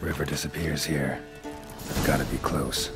River disappears here. I've got to be close.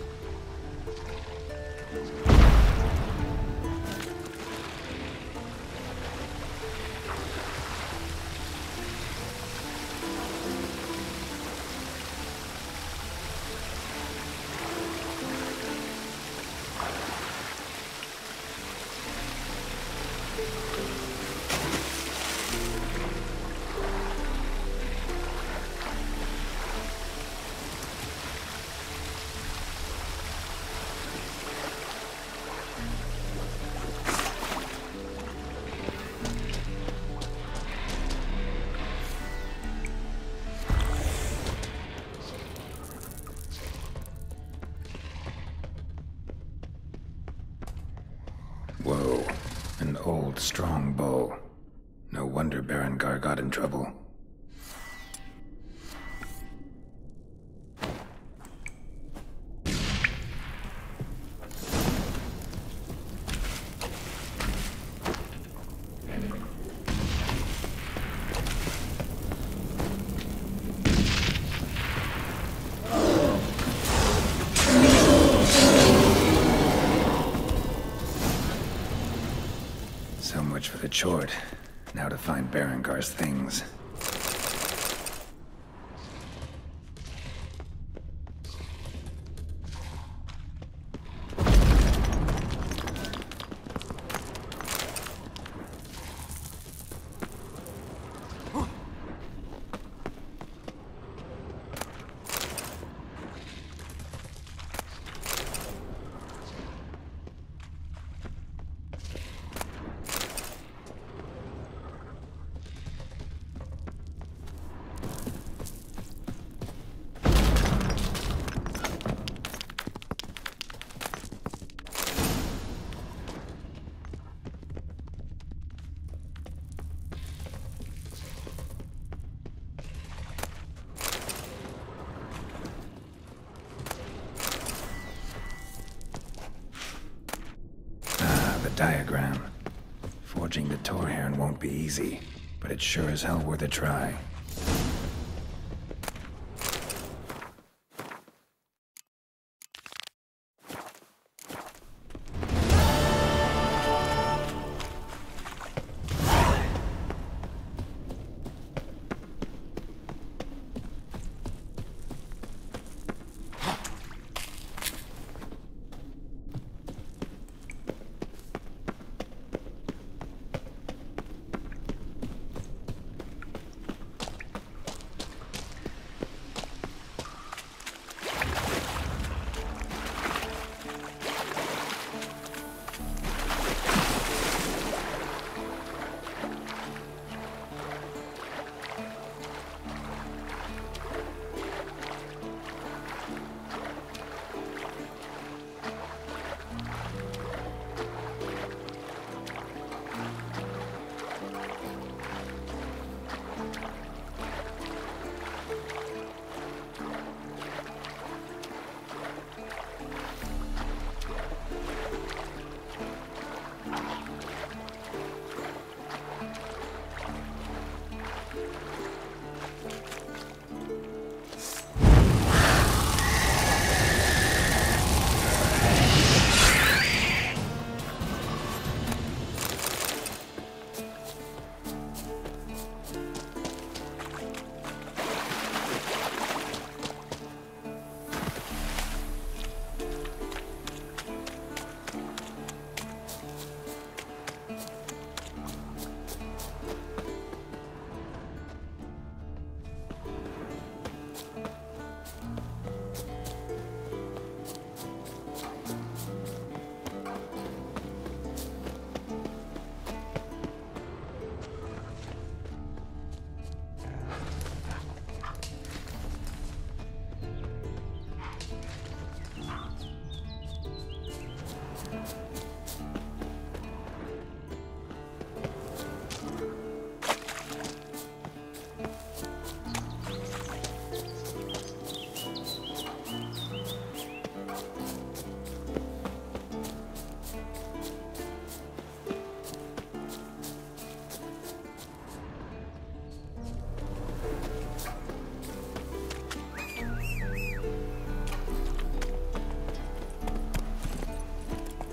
Whoa, an old, strong bow. No wonder Berengar got in trouble. So much for the chort. Now to find Berengar's things. Diagram. Forging the Torhairn won't be easy, but it's sure as hell worth a try.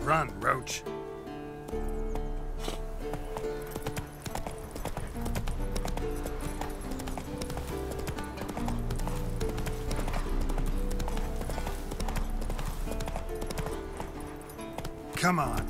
Run, Roach. Come on.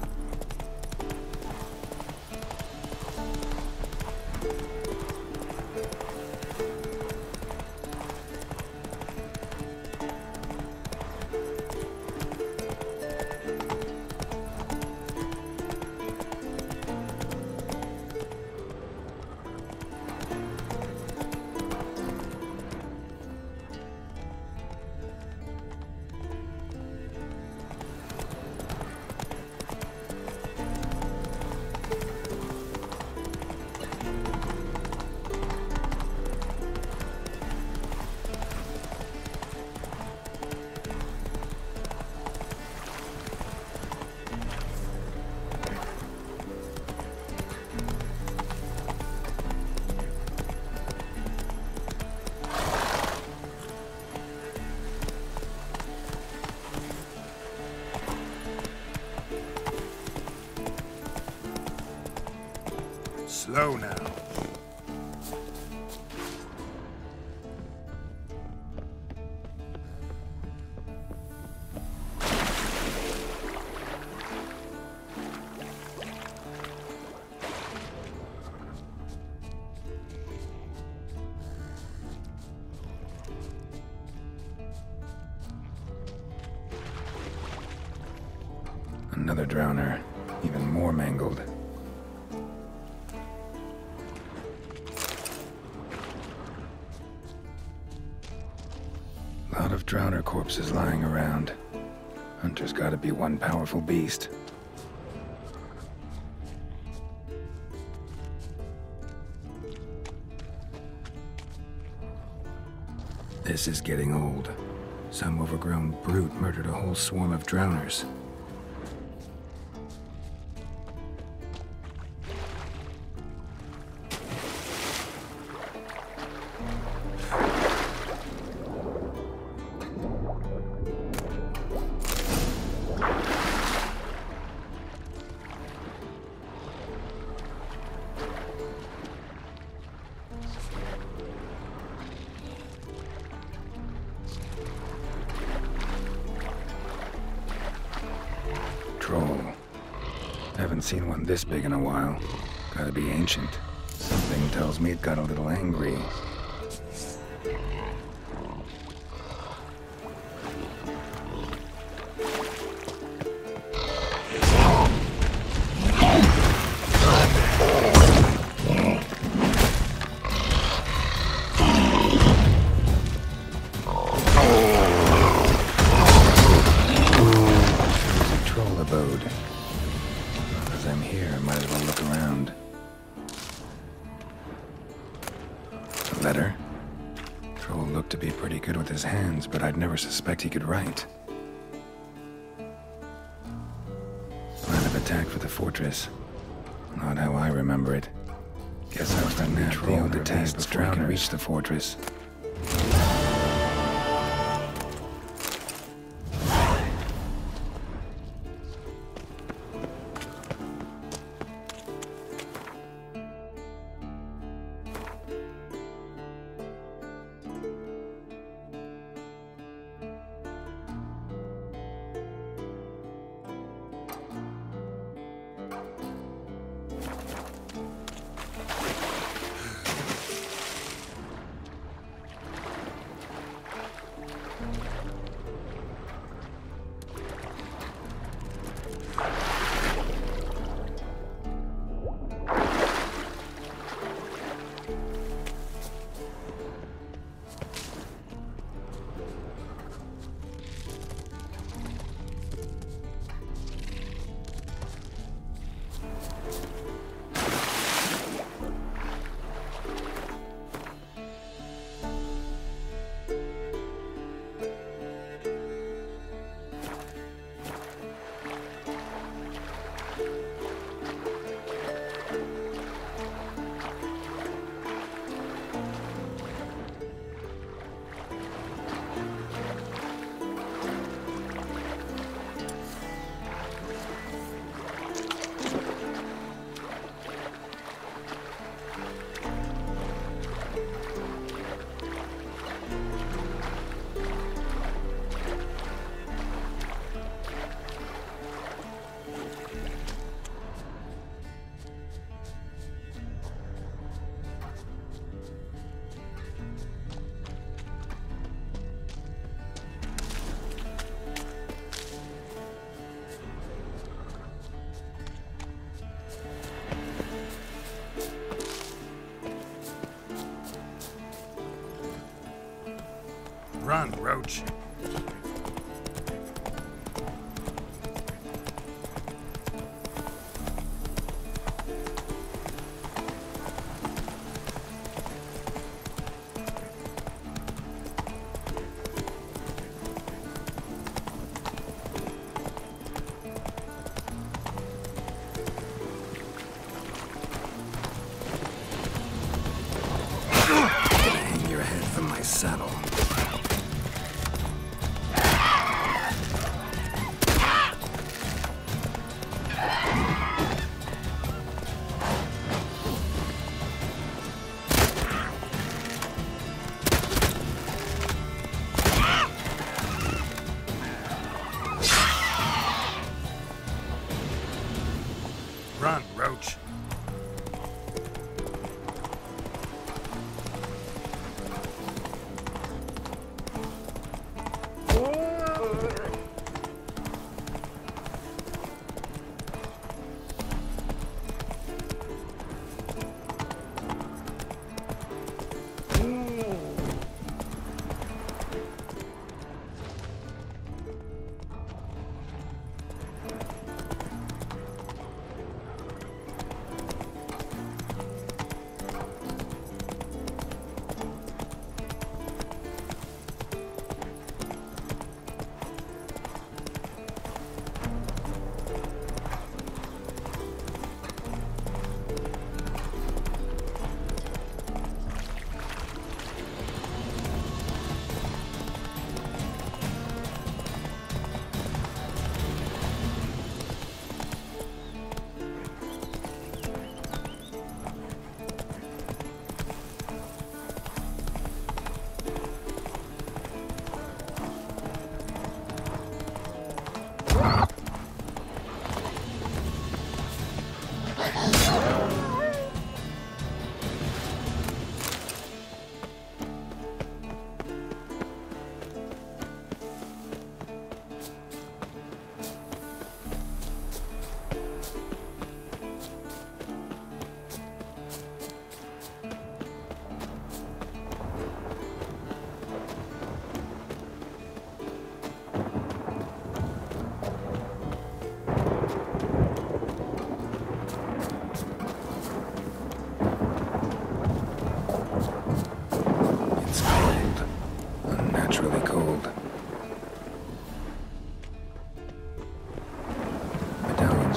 Slow now. Another drowner, even more mangled. Lot of drowner corpses lying around. Hunter's gotta be one powerful beast. This is getting old. Some overgrown brute murdered a whole swarm of drowners. Troll. Haven't seen one this big in a while. Gotta be ancient. Something tells me it got a little angry. As I'm here, I might as well look around. A letter? Troll looked to be pretty good with his hands, but I'd never suspect he could write. Plan of attack for the fortress. Not how I remember it. Guess I was to nab the older beast before I can reach the fortress. Run, Roach. Hang your head from my saddle. Run, Roach.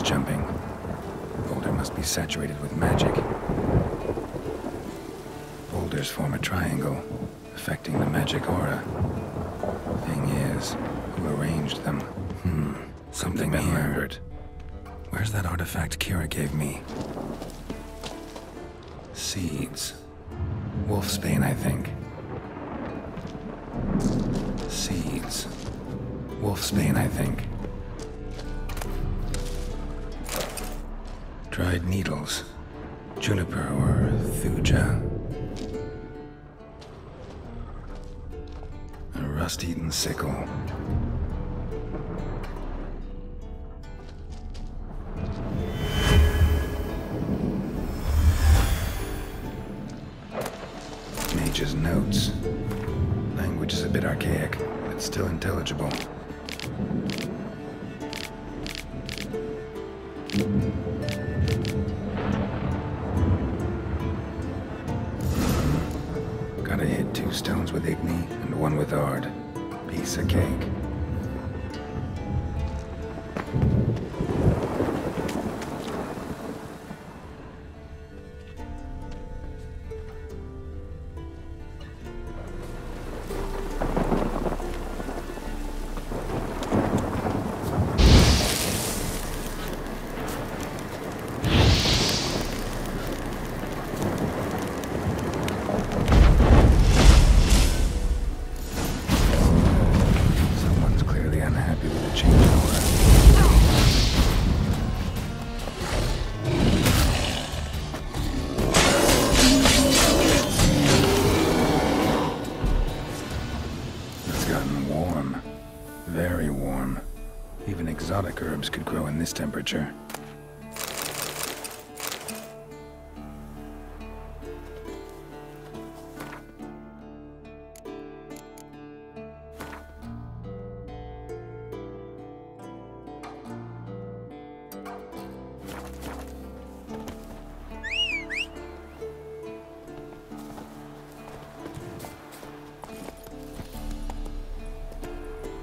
Jumping. Boulder must be saturated with magic. Boulders form a triangle, affecting the magic aura. Thing is, who arranged them? Something remembered. Where's that artifact Kira gave me? Seeds. Wolfsbane, I think. Seeds. Wolfsbane, I think. Dried needles. Juniper or thuja. A rust-eaten sickle. Mage's notes. Language is a bit archaic, but still intelligible. Gotta hit 2 stones with Igni and 1 with Ard. Piece of cake. Very warm. Even exotic herbs could grow in this temperature.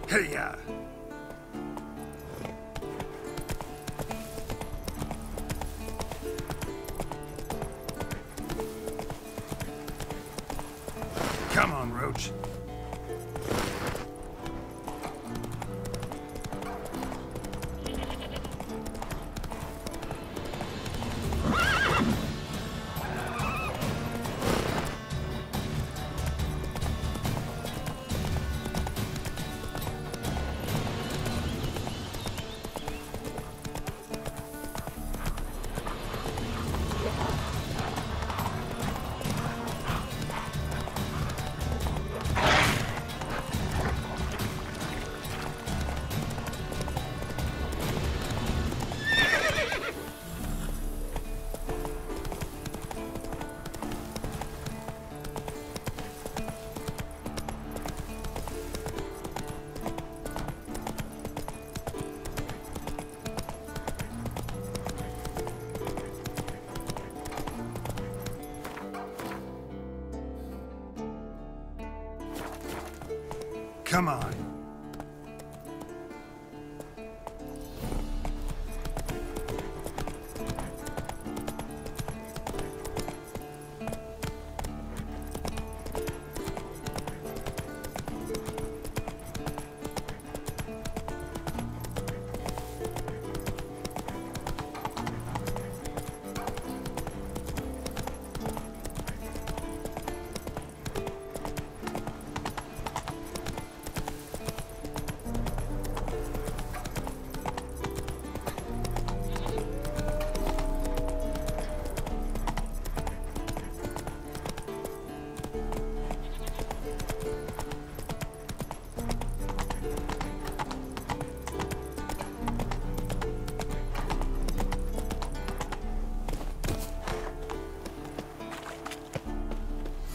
Hey-ya! Come on, Roach. Come on.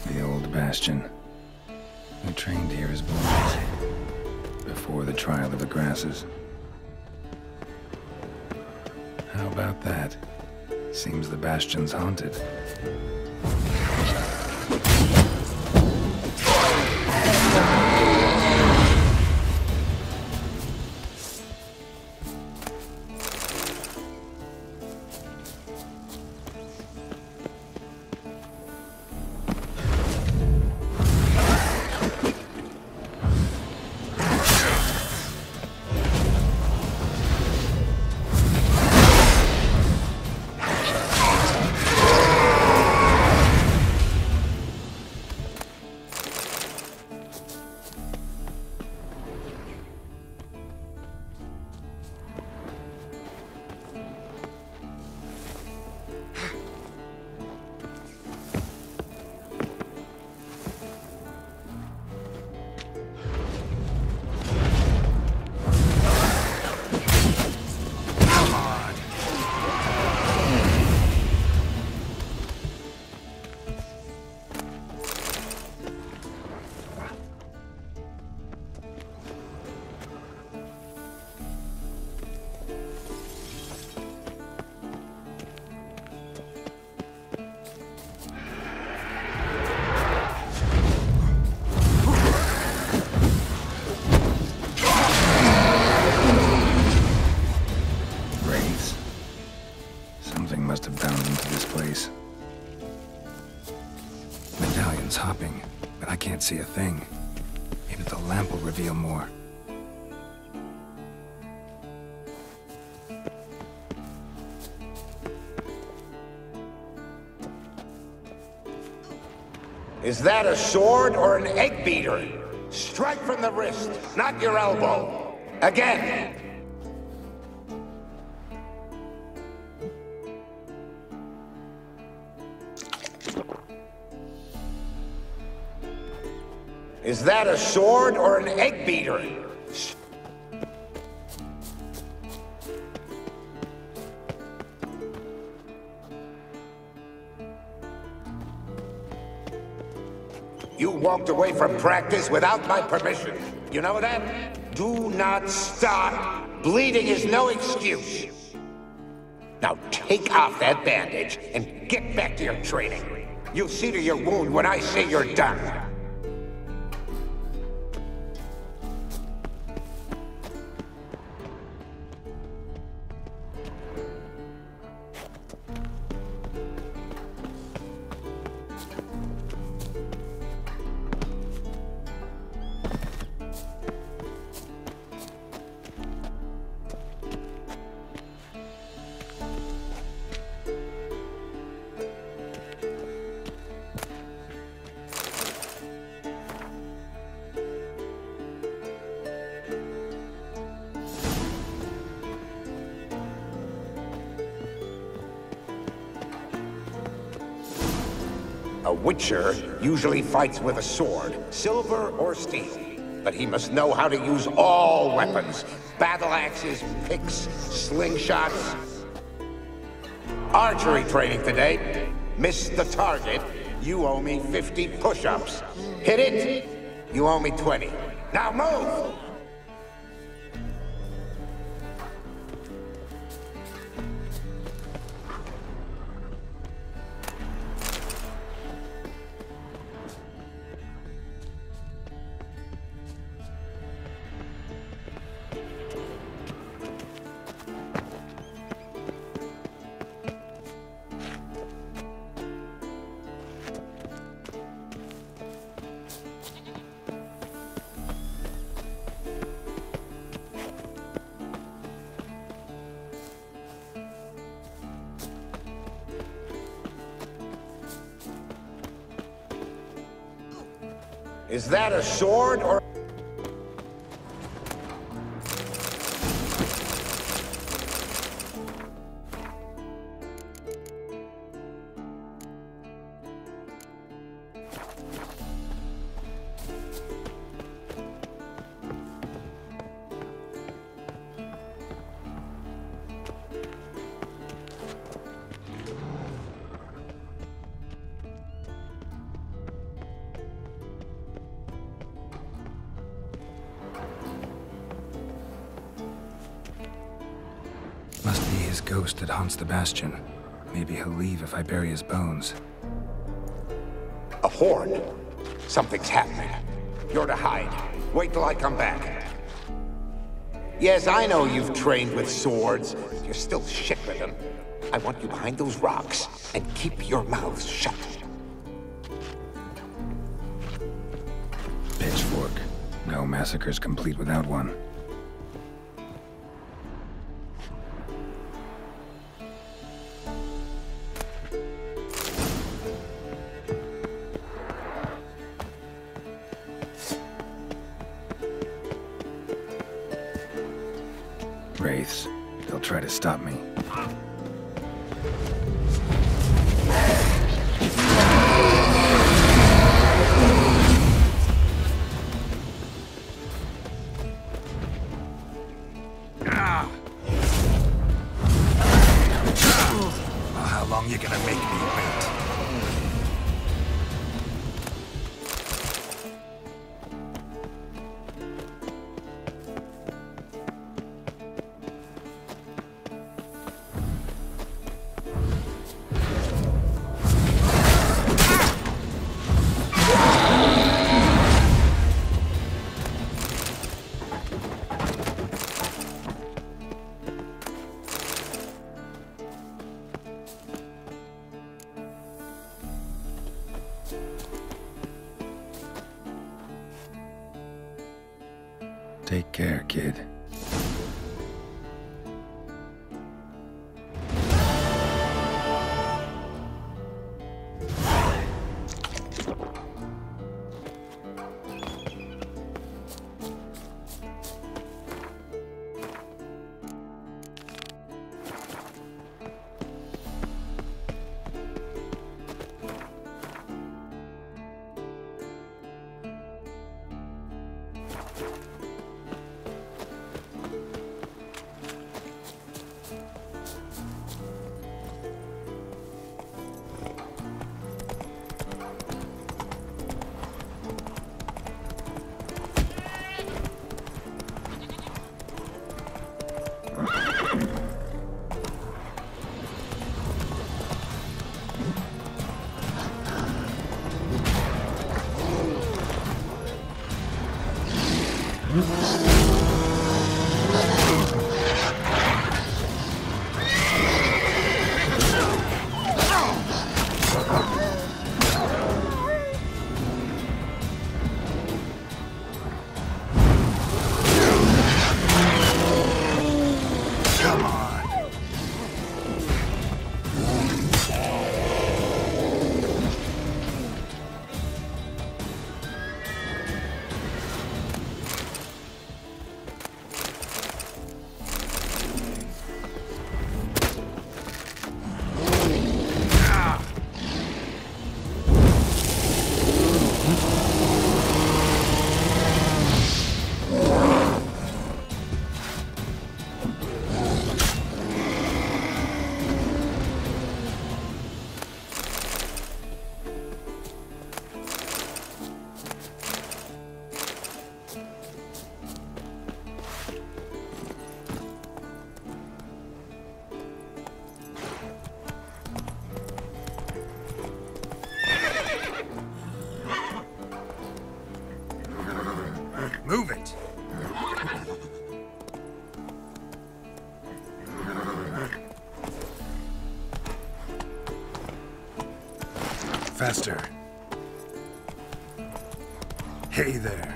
The old bastion. We trained here as boys, before the trial of the grasses. How about that? Seems the bastion's haunted. Must have bound them to this place. Medallion's hopping, but I can't see a thing. Maybe the lamp will reveal more. Is that a sword or an egg beater? Strike from the wrist, not your elbow. Again. Is that a sword or an egg beater? You walked away from practice without my permission. You know that? Do not stop. Bleeding is no excuse. Now take off that bandage and get back to your training. You'll see to your wound when I say you're done. witcher usually fights with a sword, silver or steel. But he must know how to use all weapons. Battle axes, picks, slingshots. Archery training today. Miss the target, you owe me 50 push-ups. Hit it, you owe me 20. Now move! Is that a sword or... Must be his ghost that haunts the bastion. Maybe he'll leave if I bury his bones. A horde. Something's happening. You're to hide. Wait till I come back. Yes, I know you've trained with swords. You're still shit with them. I want you behind those rocks, and keep your mouth shut. Pitchfork. No massacre's complete without one. Wraiths. They'll try to stop me. How long you gonna make me wait? Take care, kid. Move it! Faster. Hey there.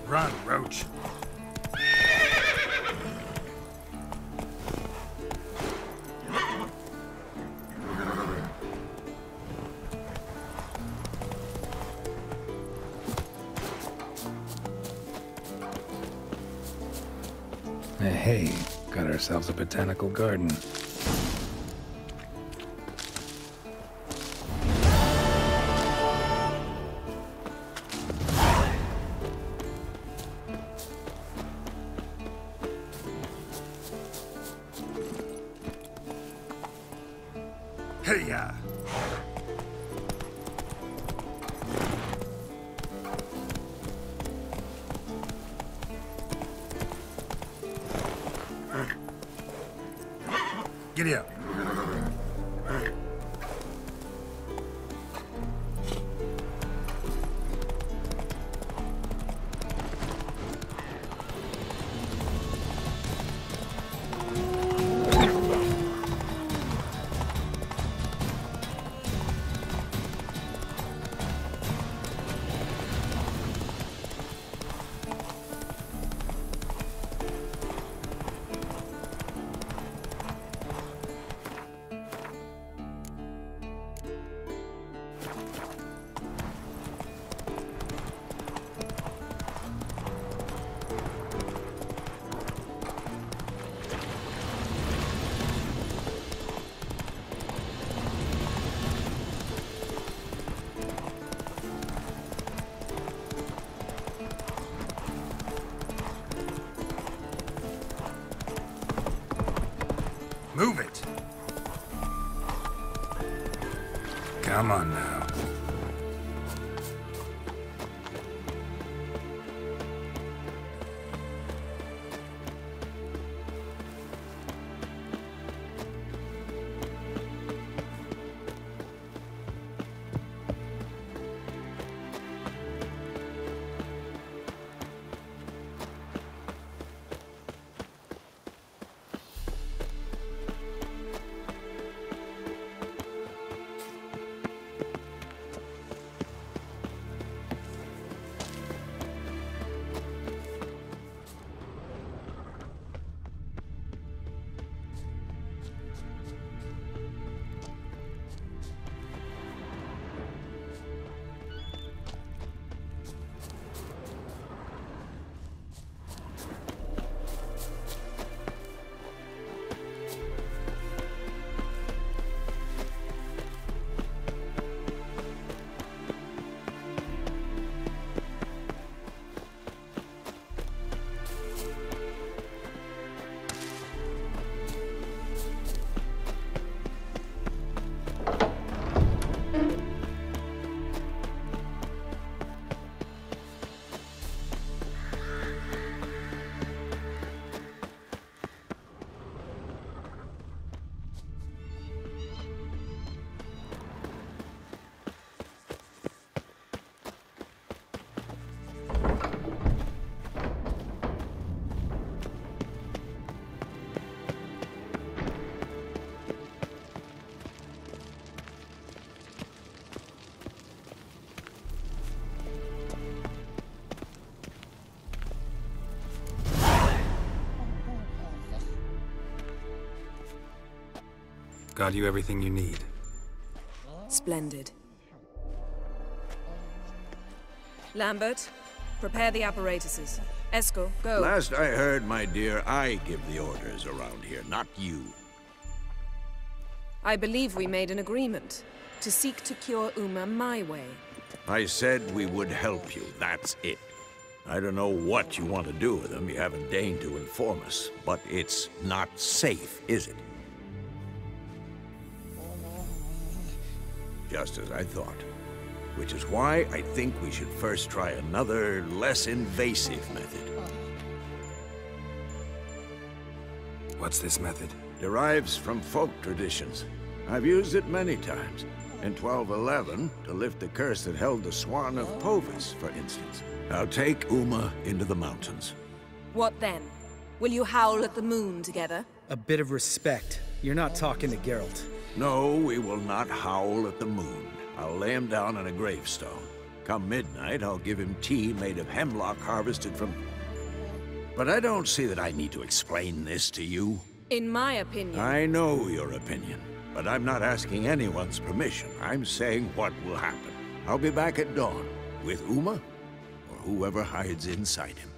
Run, Roach. Hey, got ourselves a botanical garden. Hey-ya! Giddy up. Move it! Come on now. Got you everything you need. Splendid. Lambert, prepare the apparatuses. Esco, go. Last I heard, my dear, I give the orders around here, not you. I believe we made an agreement to seek to cure Uma my way. I said we would help you, that's it. I don't know what you want to do with them, you haven't deigned to inform us, but it's not safe, is it? Just as I thought. Which is why I think we should first try another, less invasive method. What's this method? Derives from folk traditions. I've used it many times. In 1211, to lift the curse that held the Swan of Povis, for instance. Now take Uma into the mountains. What then? Will you howl at the moon together? A bit of respect. You're not talking to Geralt. No, we will not howl at the moon. I'll lay him down on a gravestone. Come midnight, I'll give him tea made of hemlock harvested from... But I don't see that I need to explain this to you. In my opinion... I know your opinion, but I'm not asking anyone's permission. I'm saying what will happen. I'll be back at dawn, with Uma, or whoever hides inside him.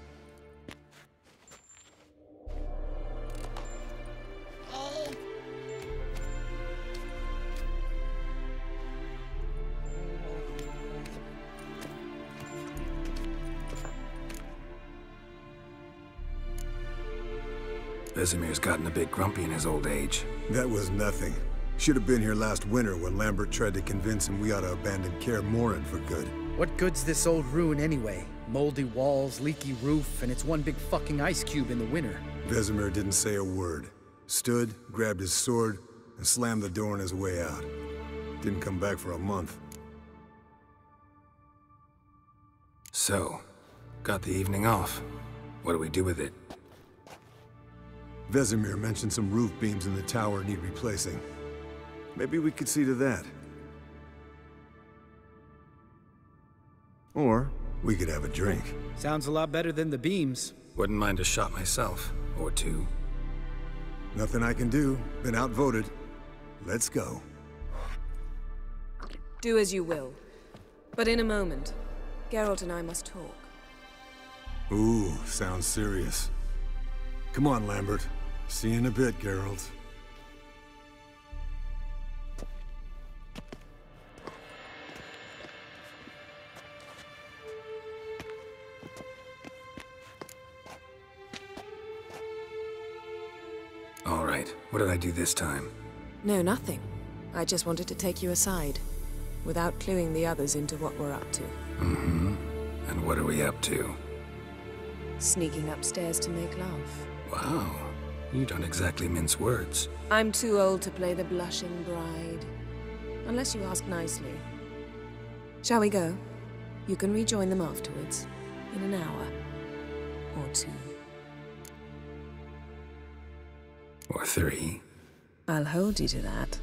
Vesemir's gotten a bit grumpy in his old age. That was nothing. Should have been here last winter when Lambert tried to convince him we ought to abandon Kaer Morhen for good. What good's this old ruin anyway? Moldy walls, leaky roof, and it's one big fucking ice cube in the winter. Vesemir didn't say a word. Stood, grabbed his sword, and slammed the door on his way out. Didn't come back for a month. So, got the evening off. What do we do with it? Vesemir mentioned some roof beams in the tower need replacing. Maybe we could see to that. Or we could have a drink. Sounds a lot better than the beams. Wouldn't mind a shot myself, or two. Nothing I can do. Been outvoted. Let's go. Do as you will. But in a moment, Geralt and I must talk. Ooh, sounds serious. Come on, Lambert. See you in a bit, Geralt. All right, what did I do this time? No, nothing. I just wanted to take you aside, without cluing the others into what we're up to. Mm-hmm. And what are we up to? Sneaking upstairs to make love. Wow, you don't exactly mince words. I'm too old to play the blushing bride. Unless you ask nicely. Shall we go? You can rejoin them afterwards, in an hour or two. Or three. I'll hold you to that.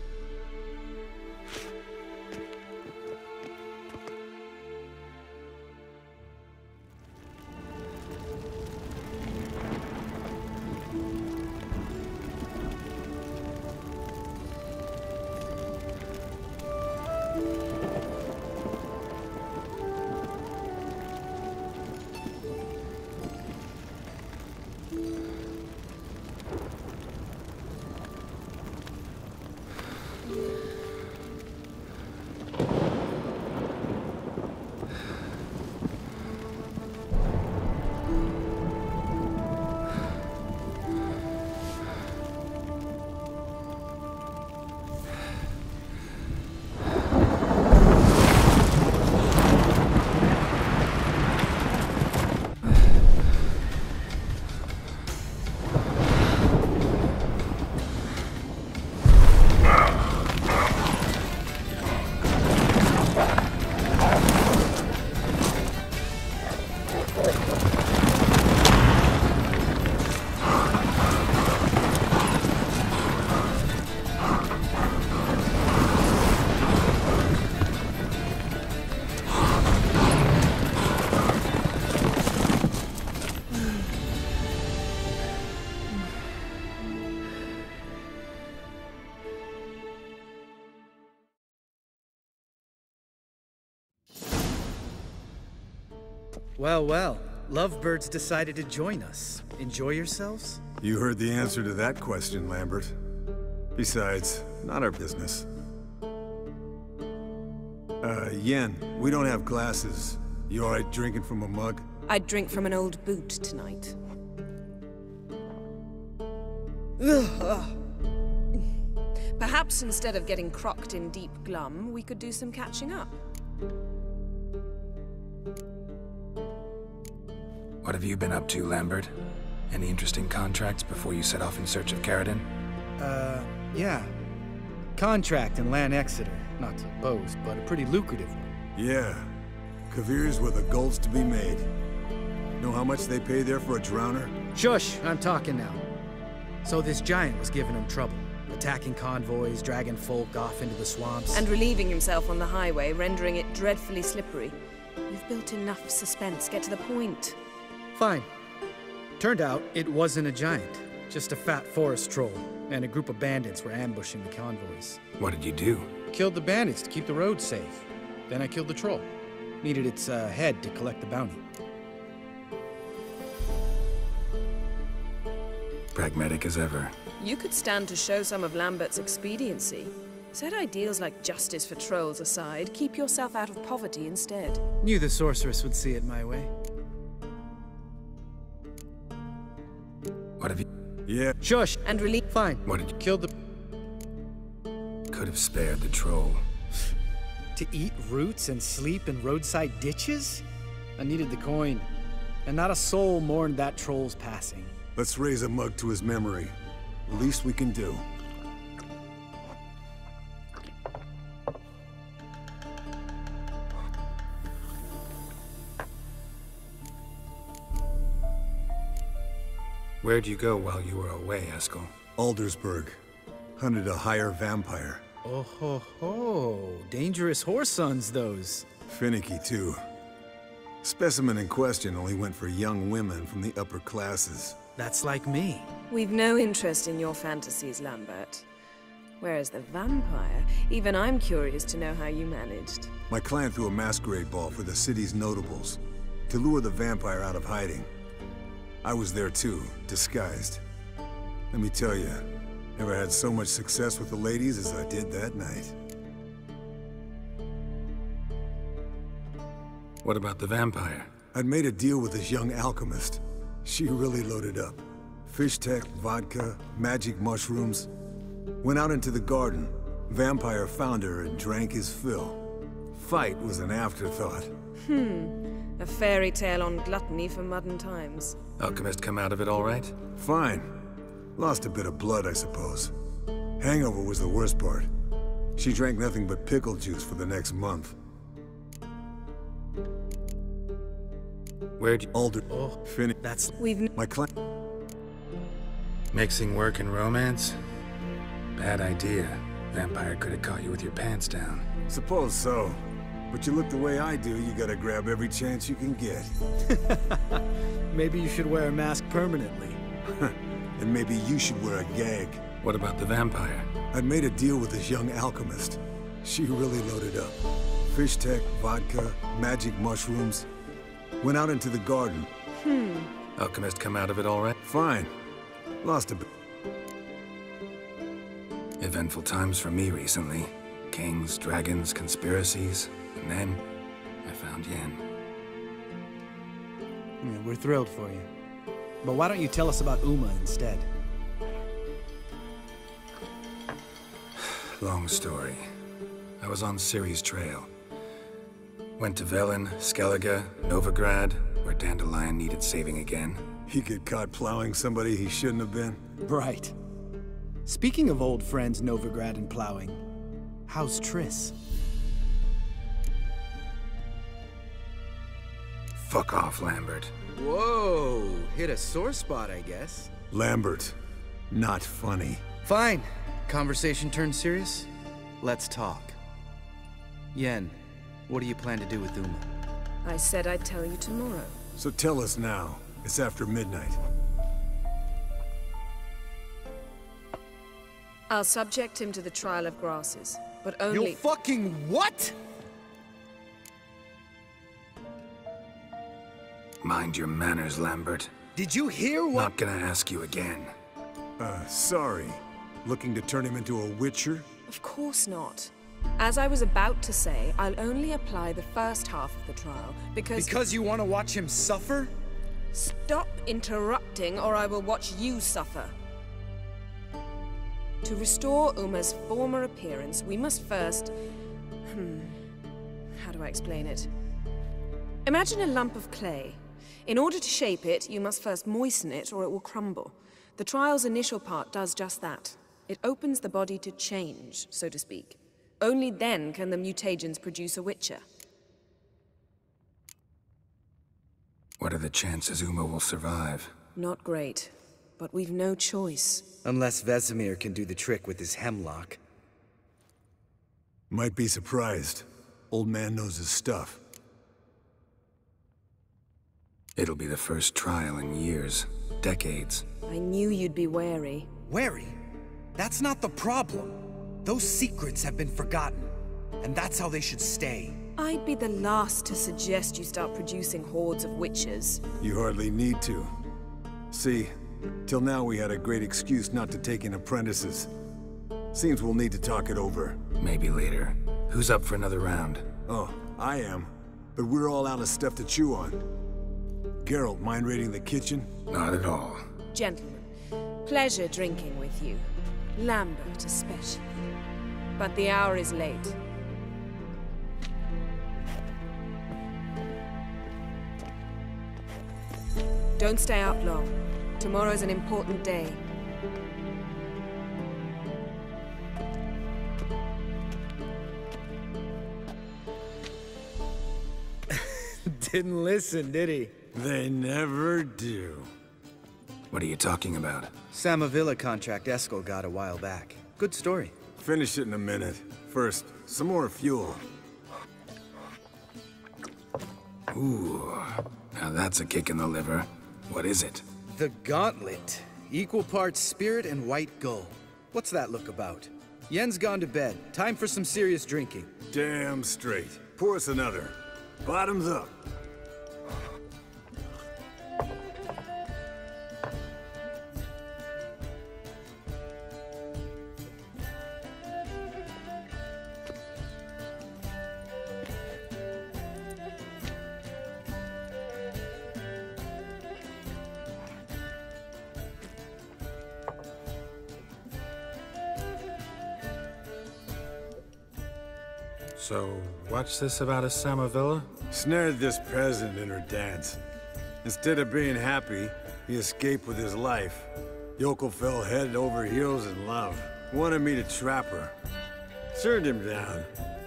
Well, well. Lovebirds decided to join us. Enjoy yourselves? You heard the answer to that question, Lambert. Besides, not our business. Yen, we don't have glasses. You alright drinking from a mug? I'd drink from an old boot tonight. Perhaps instead of getting crocked in deep glum, we could do some catching up. What have you been up to, Lambert? Any interesting contracts before you set off in search of Caradon? Yeah. Contract in Lan Exeter. Not to boast, but a pretty lucrative one. Yeah. Kavir's where the gold's to be made. Know how much they pay there for a drowner? Shush! I'm talking now. So this giant was giving him trouble. Attacking convoys, dragging folk off into the swamps. And relieving himself on the highway, rendering it dreadfully slippery. You've built enough suspense. Get to the point. Fine. Turned out it wasn't a giant. Just a fat forest troll. And a group of bandits were ambushing the convoys. What did you do? Killed the bandits to keep the road safe. Then I killed the troll. Needed its head to collect the bounty. Pragmatic as ever. You could stand to show some of Lambert's expediency. Set ideals like justice for trolls aside, keep yourself out of poverty instead. Knew the sorceress would see it my way. What have you... Yeah. Shush! And relieve... Fine. What did you... Killed the... Could have spared the troll. To eat roots and sleep in roadside ditches? I needed the coin. And not a soul mourned that troll's passing. Let's raise a mug to his memory. The least we can do. Where'd you go while you were away, Eskel? Aldersburg. Hunted a higher vampire. Oh ho ho. Dangerous horse sons, those. Finicky, too. Specimen in question only went for young women from the upper classes. That's like me. We've no interest in your fantasies, Lambert. Whereas the vampire, even I'm curious to know how you managed. My client threw a masquerade ball for the city's notables, to lure the vampire out of hiding. I was there too, disguised. Let me tell you, never had so much success with the ladies as I did that night. What about the vampire? I'd made a deal with this young alchemist. She really loaded up. Fish tech, vodka, magic mushrooms. Went out into the garden. Vampire found her and drank his fill. Fight was an afterthought. A fairy tale on gluttony for modern times. Alchemist come out of it all right? Fine. Lost a bit of blood, I suppose. Hangover was the worst part. She drank nothing but pickle juice for the next month. Where'd you... Oh, Finish. that's... My client... Mixing work and romance? Bad idea. Vampire could have caught you with your pants down. Suppose so. But you look the way I do, you gotta grab every chance you can get. Maybe you should wear a mask permanently. And maybe you should wear a gag. What about the vampire? I'd made a deal with this young alchemist. She really loaded up. Fish tech, vodka, magic mushrooms. Went out into the garden. Alchemist come out of it all right? Fine. Lost a bit. Eventful times for me recently. Kings, dragons, conspiracies. And then, I found Yen. Yeah, we're thrilled for you. But why don't you tell us about Uma instead? Long story. I was on Ciri's trail. Went to Velen, Skellige, Novigrad, where Dandelion needed saving again. He get caught plowing somebody he shouldn't have been. Right. Speaking of old friends Novigrad and plowing, how's Triss? Fuck off, Lambert. Whoa, hit a sore spot, I guess. Lambert, not funny. Fine. Conversation turned serious? Let's talk. Yen, what do you plan to do with Uma? I said I'd tell you tomorrow. So tell us now. It's after midnight. I'll subject him to the trial of grasses, but only— You fucking what? Mind your manners, Lambert. Did you hear what— Not gonna ask you again. Sorry. Looking to turn him into a witcher? Of course not. As I was about to say, I'll only apply the first half of the trial, because— Because you want to watch him suffer? Stop interrupting, or I will watch you suffer. To restore Uma's former appearance, we must first— how do I explain it? Imagine a lump of clay. In order to shape it, you must first moisten it, or it will crumble. The trial's initial part does just that. It opens the body to change, so to speak. Only then can the mutagens produce a witcher. What are the chances Uma will survive? Not great, but we've no choice. Unless Vesemir can do the trick with his hemlock. Might be surprised. Old man knows his stuff. It'll be the first trial in years, decades. I knew you'd be wary. Wary? That's not the problem. Those secrets have been forgotten, and that's how they should stay. I'd be the last to suggest you start producing hordes of witches. You hardly need to. See, till now we had a great excuse not to take in apprentices. Seems we'll need to talk it over. Maybe later. Who's up for another round? Oh, I am. But we're all out of stuff to chew on. Geralt, mind raiding the kitchen? Not at all. Gentlemen, pleasure drinking with you. Lambert especially. But the hour is late. Don't stay out long. Tomorrow's an important day. Didn't listen, did he? They never do. What are you talking about? Samavilla contract Eskel got a while back. Good story. Finish it in a minute. First, some more fuel. Ooh, now that's a kick in the liver. What is it? The Gauntlet. Equal parts spirit and white gull. What's that look about? Yen's gone to bed. Time for some serious drinking. Damn straight. Pour us another. Bottoms up. So, what's this about a Samavilla? Snared this peasant in her dance. Instead of being happy, he escaped with his life. Yokel fell head over heels in love. Wanted me to trap her. Turned him down.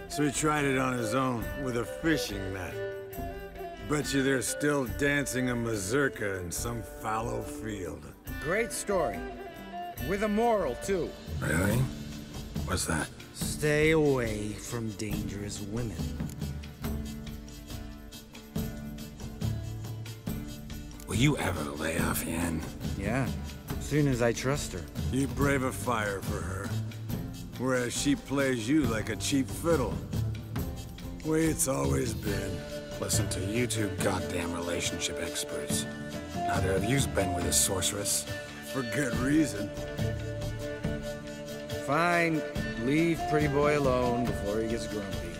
So he tried it on his own with a fishing net. Bet you they're still dancing a mazurka in some fallow field. Great story. With a moral, too. Really? What's that? Stay away from dangerous women. Will you ever lay off Yen? Yeah, soon as I trust her. You brave a fire for her. Whereas she plays you like a cheap fiddle. Way it's always been. Listen to you two goddamn relationship experts. Neither of you's been with a sorceress. For good reason. Fine. Leave pretty boy alone before he gets grumpy.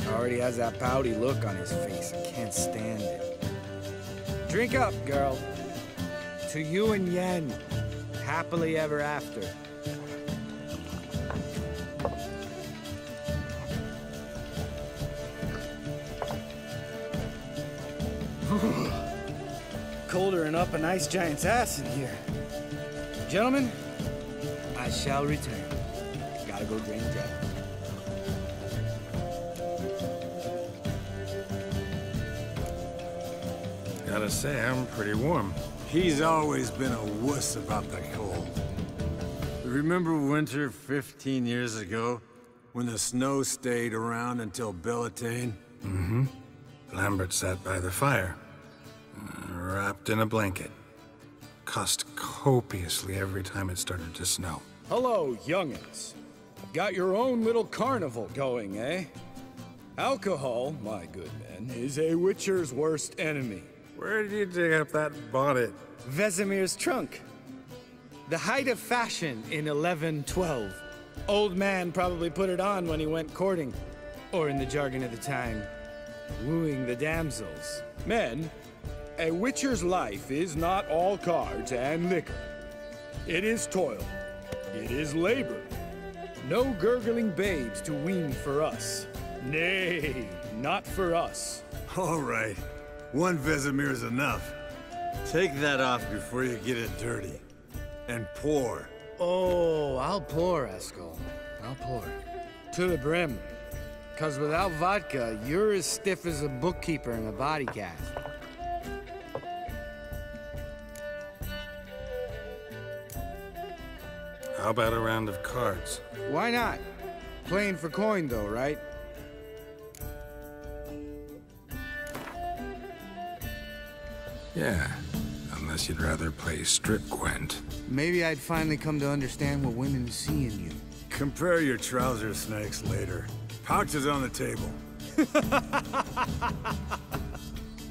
Already has that pouty look on his face. I can't stand it. Drink up, girl. To you and Yen. Happily ever after. Colder and up a nice giant's ass in here. Gentlemen, I shall return. Gotta go drain the dragon. Gotta say, I'm pretty warm. He's always been a wuss about the cold. Remember winter 15 years ago? When the snow stayed around until Bellatane? Mm-hmm. Lambert sat by the fire, wrapped in a blanket. Cussed copiously every time it started to snow. Hello, young'uns. Got your own little carnival going, eh? Alcohol, my good men, is a witcher's worst enemy. Where did you dig up that bonnet? Vesemir's trunk. The height of fashion in 1112. Old man probably put it on when he went courting. Or in the jargon of the time, wooing the damsels. Men, a witcher's life is not all cards and liquor. It is toil. It is labor. No gurgling babes to wean for us. Nay, not for us. All right. One Vesemir is enough. Take that off before you get it dirty. And pour. Oh, I'll pour, Eskel. I'll pour. To the brim. 'Cause without vodka, you're as stiff as a bookkeeper in a body cast. How about a round of cards? Why not? Playing for coin, though, right? Yeah, unless you'd rather play strip Gwent. Maybe I'd finally come to understand what women see in you. Compare your trouser snakes later. Pouch is on the table.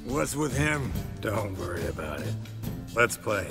What's with him? Don't worry about it. Let's play.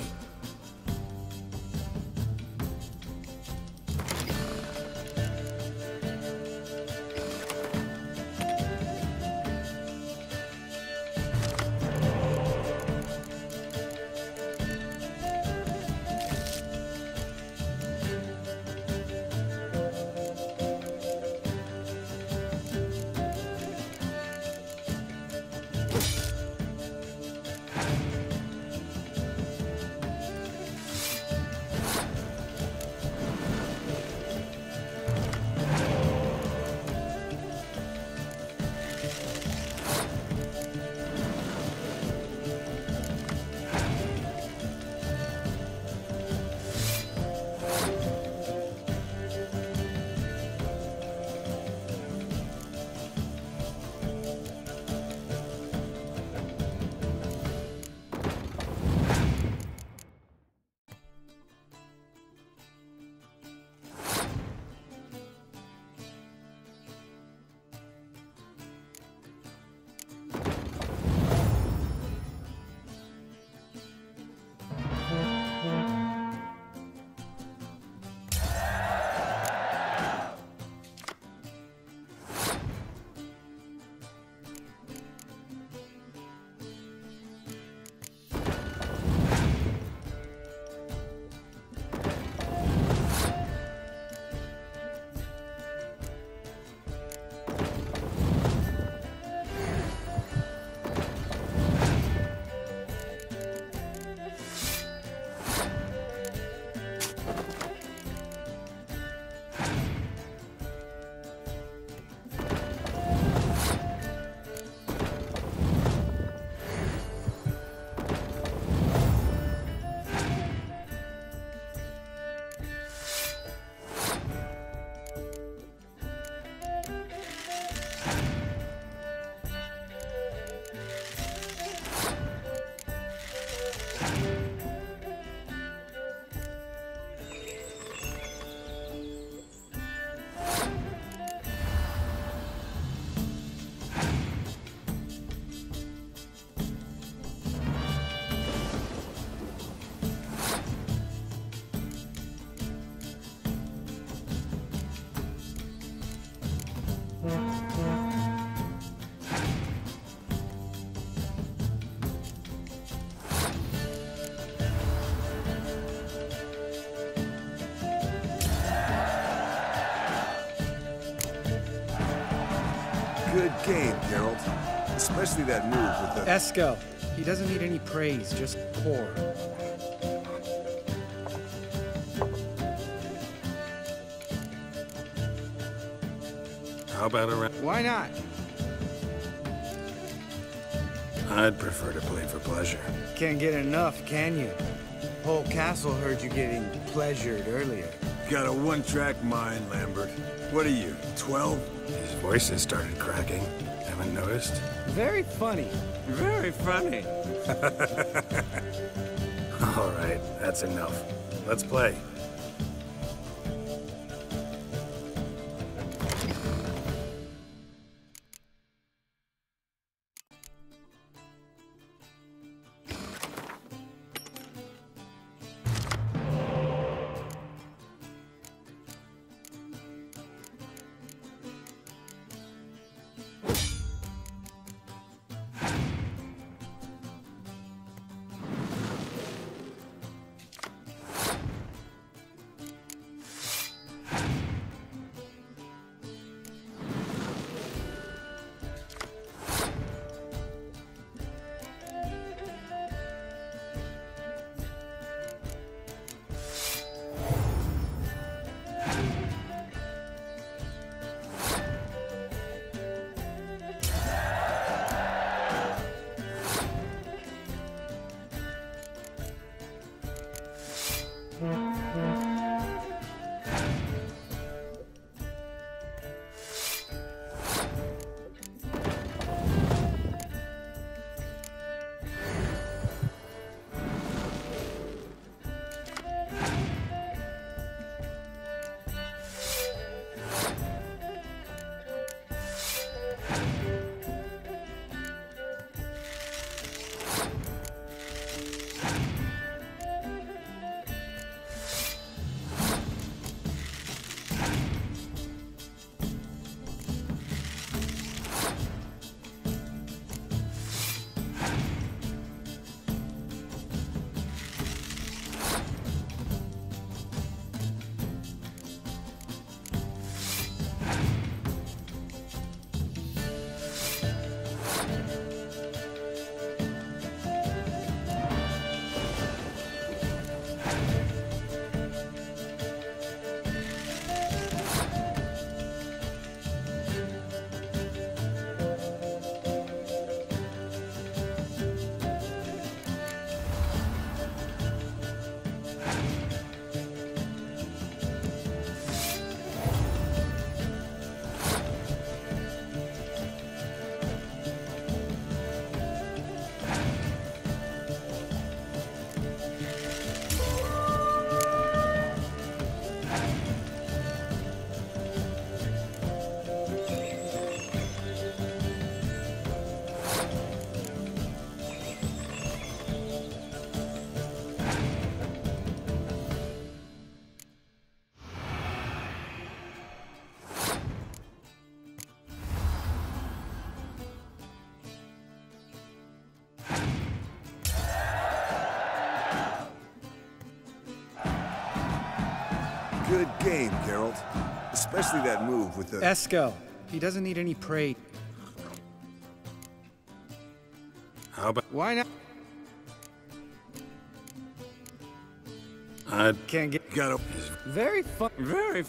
Good game, Geralt. Especially that move with the... Eskel, he doesn't need any praise, just pour. How about a round? Why not? I'd prefer to play for pleasure. Can't get enough, can you? Whole castle heard you getting pleasured earlier. Got a one-track mind, Lambert. What are you, 12? His voice has started cracking. Haven't noticed? Very funny. Very funny. All right, that's enough. Let's play. Good game, Geralt. Especially that move with the... Eskel. He doesn't need any praise. How about... Why not? I Can't get... Got a... Very fun. very...